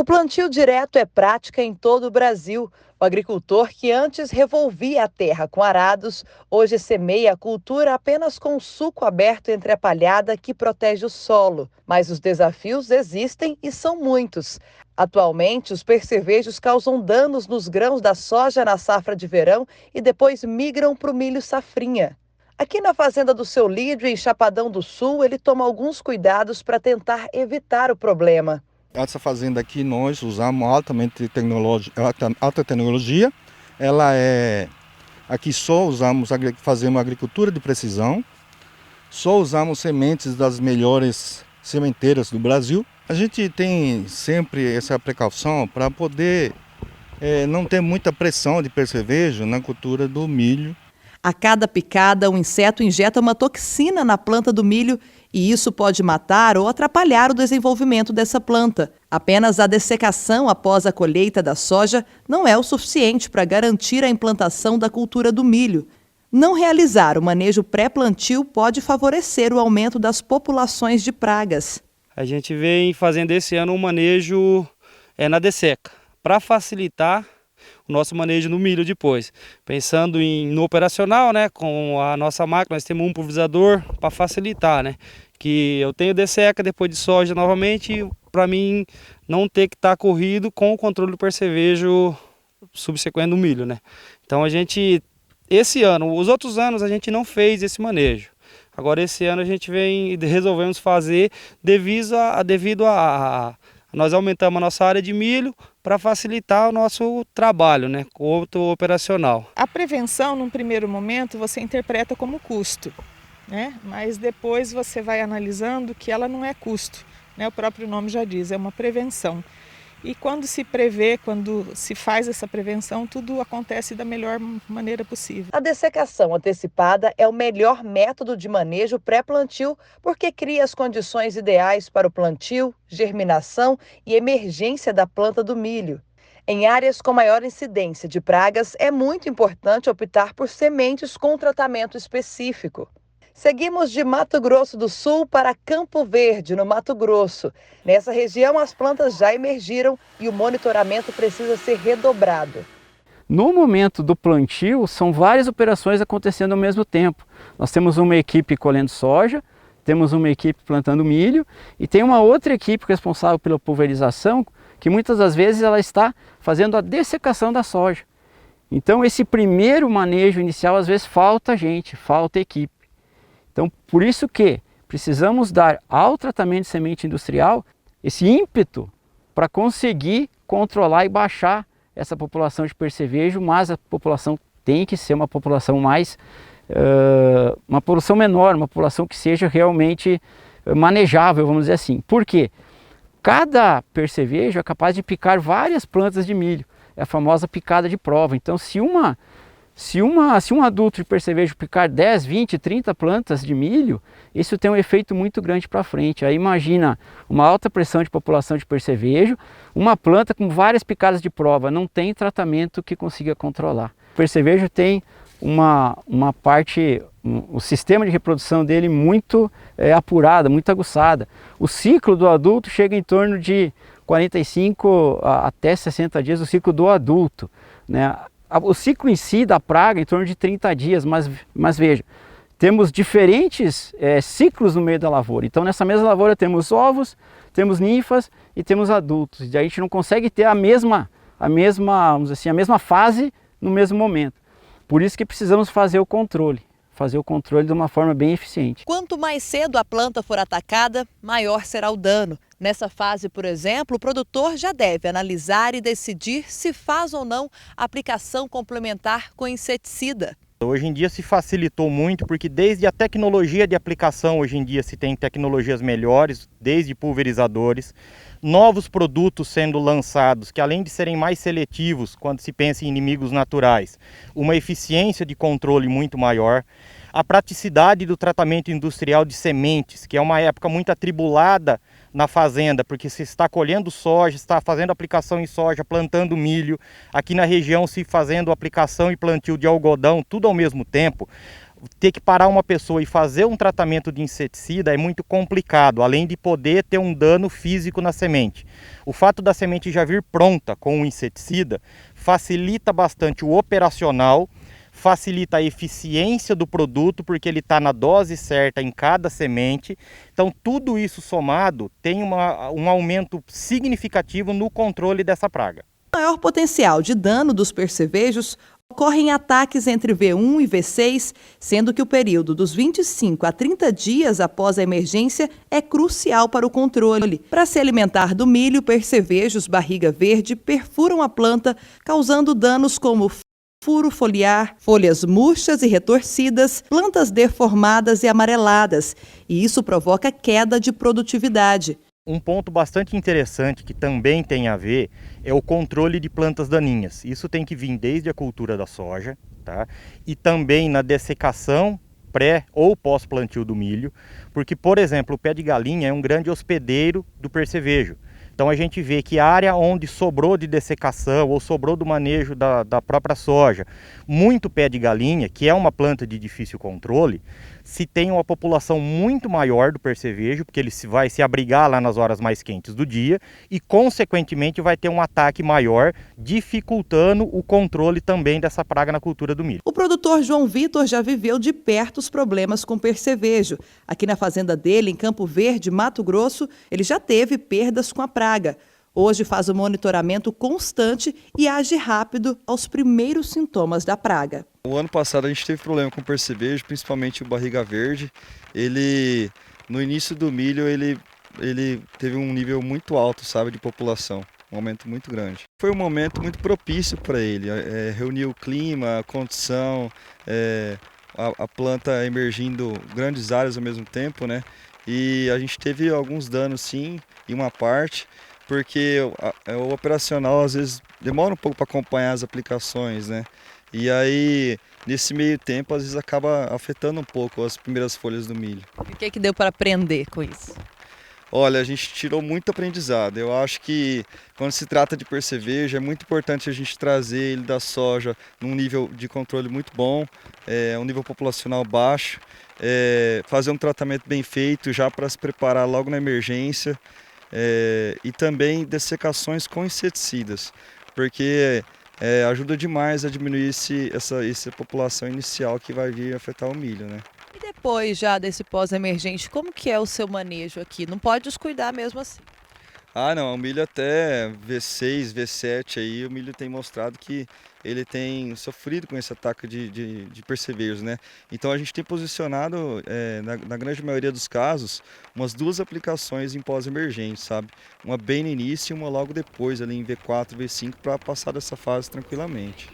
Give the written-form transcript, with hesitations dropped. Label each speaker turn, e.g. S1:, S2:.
S1: O plantio direto é prática em todo o Brasil. O agricultor que antes revolvia a terra com arados, hoje semeia a cultura apenas com o sulco aberto entre a palhada que protege o solo. Mas os desafios existem e são muitos. Atualmente, os percevejos causam danos nos grãos da soja na safra de verão e depois migram para o milho safrinha. Aqui na fazenda do seu Lídio, em Chapadão do Sul, ele toma alguns cuidados para tentar evitar o problema.
S2: Essa fazenda aqui nós usamos alta tecnologia. Aqui só fazemos agricultura de precisão, só usamos sementes das melhores sementeiras do Brasil. A gente tem sempre essa precaução para poder não ter muita pressão de percevejo na cultura do milho.
S1: A cada picada, o inseto injeta uma toxina na planta do milho e isso pode matar ou atrapalhar o desenvolvimento dessa planta. Apenas a dessecação após a colheita da soja não é o suficiente para garantir a implantação da cultura do milho. Não realizar o manejo pré-plantio pode favorecer o aumento das populações de pragas.
S3: A gente vem fazendo esse ano um manejo na desseca, para facilitar o nosso manejo no milho depois. Pensando no operacional, né, com a nossa máquina, nós temos um pulverizador para facilitar, né, que eu tenho desseca depois de soja novamente, para mim não ter que estar corrido com o controle do percevejo subsequente do milho, né. Então esse ano, os outros anos a gente não fez esse manejo. Agora esse ano a gente resolvemos fazer devido a nós aumentamos a nossa área de milho para facilitar o nosso trabalho, né, com o operacional.
S4: A prevenção, num primeiro momento, você interpreta como custo, né? Mas depois você vai analisando que ela não é custo, né? O próprio nome já diz, é uma prevenção. E quando se prevê, quando se faz essa prevenção, tudo acontece da melhor maneira possível.
S1: A dessecação antecipada é o melhor método de manejo pré-plantio porque cria as condições ideais para o plantio, germinação e emergência da planta do milho. Em áreas com maior incidência de pragas, é muito importante optar por sementes com tratamento específico. Seguimos de Mato Grosso do Sul para Campo Verde, no Mato Grosso. Nessa região, as plantas já emergiram e o monitoramento precisa ser redobrado.
S5: No momento do plantio, são várias operações acontecendo ao mesmo tempo. Nós temos uma equipe colhendo soja, temos uma equipe plantando milho e tem uma outra equipe responsável pela pulverização, que muitas das vezes ela está fazendo a dessecação da soja. Então, esse primeiro manejo inicial, às vezes, falta gente, falta equipe. Então, por isso que precisamos dar ao tratamento de semente industrial esse ímpeto para conseguir controlar e baixar essa população de percevejo, mas a população tem que ser uma população uma população menor, uma população que seja realmente manejável, vamos dizer assim. Por quê? Cada percevejo é capaz de picar várias plantas de milho, é a famosa picada de prova. Então, se um adulto de percevejo picar 10, 20, 30 plantas de milho, isso tem um efeito muito grande para frente. Aí imagina uma alta pressão de população de percevejo, uma planta com várias picadas de prova, não tem tratamento que consiga controlar. O percevejo tem uma parte, o sistema de reprodução dele muito apurada, muito aguçada. O ciclo do adulto chega em torno de 45 até 60 dias, o ciclo do adulto, né? O ciclo em si da praga é em torno de 30 dias, mas veja, temos diferentes ciclos no meio da lavoura. Então nessa mesma lavoura temos ovos, temos ninfas e temos adultos. E a gente não consegue ter vamos dizer assim, a mesma fase no mesmo momento. Por isso que precisamos fazer o controle de uma forma bem eficiente.
S1: Quanto mais cedo a planta for atacada, maior será o dano. Nessa fase, por exemplo, o produtor já deve analisar e decidir se faz ou não aplicação complementar com inseticida.
S6: Hoje em dia se facilitou muito porque desde a tecnologia de aplicação, hoje em dia se tem tecnologias melhores, desde pulverizadores, novos produtos sendo lançados que além de serem mais seletivos quando se pensa em inimigos naturais, uma eficiência de controle muito maior, a praticidade do tratamento industrial de sementes, que é uma época muito atribulada na fazenda, porque se está colhendo soja, está fazendo aplicação em soja, plantando milho, aqui na região se fazendo aplicação e plantio de algodão, tudo ao mesmo tempo. ter que parar uma pessoa e fazer um tratamento de inseticida é muito complicado, além de poder ter um dano físico na semente. O fato da semente já vir pronta com o inseticida facilita bastante o operacional, facilita a eficiência do produto, porque ele está na dose certa em cada semente. Então, tudo isso somado tem um aumento significativo no controle dessa praga.
S1: O maior potencial de dano dos percevejos ocorre em ataques entre V1 e V6, sendo que o período dos 25 a 30 dias após a emergência é crucial para o controle. Para se alimentar do milho, percevejos barriga verde perfuram a planta, causando danos como furo foliar, folhas murchas e retorcidas, plantas deformadas e amareladas, e isso provoca queda de produtividade.
S6: Um ponto bastante interessante que também tem a ver é o controle de plantas daninhas. Isso tem que vir desde a cultura da soja, tá? E também na dessecação pré ou pós-plantio do milho, porque, por exemplo, o pé de galinha é um grande hospedeiro do percevejo. Então a gente vê que a área onde sobrou de dessecação ou sobrou do manejo da própria soja, muito pé de galinha, que é uma planta de difícil controle, se tem uma população muito maior do percevejo, porque ele vai se abrigar lá nas horas mais quentes do dia e, consequentemente, vai ter um ataque maior, dificultando o controle também dessa praga na cultura do milho.
S1: O produtor João Vitor já viveu de perto os problemas com percevejo. Aqui na fazenda dele, em Campo Verde, Mato Grosso, ele já teve perdas com a praga. Hoje faz o monitoramento constante e age rápido aos primeiros sintomas da praga.
S2: O ano passado a gente teve problema com percevejo, principalmente o barriga verde. Ele, no início do milho, ele teve um nível muito alto, sabe, de população. Um aumento muito grande. Foi um momento muito propício para ele. Reuniu o clima, a condição, a planta emergindo grandes áreas ao mesmo tempo, né? E a gente teve alguns danos sim, em uma parte, porque o operacional às vezes demora um pouco para acompanhar as aplicações, né? E aí, nesse meio tempo, às vezes acaba afetando um pouco as primeiras folhas do milho.
S1: E o que deu para aprender com isso?
S2: Olha, a gente tirou muito aprendizado. Eu acho que quando se trata de percevejo, é muito importante a gente trazer ele da soja num nível de controle muito bom, um nível populacional baixo, fazer um tratamento bem feito já para se preparar logo na emergência, e também dessecações com inseticidas, porque ajuda demais a diminuir essa população inicial que vai vir afetar o milho, né?
S1: E depois já desse pós-emergente, como que é o seu manejo aqui? Não pode descuidar mesmo assim?
S2: Ah, não, o milho até V6, V7 aí, o milho tem mostrado que ele tem sofrido com esse ataque de percevejos, né? Então a gente tem posicionado, na grande maioria dos casos, umas 2 aplicações em pós-emergente, sabe? Uma bem no início e uma logo depois, ali em V4, V5, para passar dessa fase tranquilamente.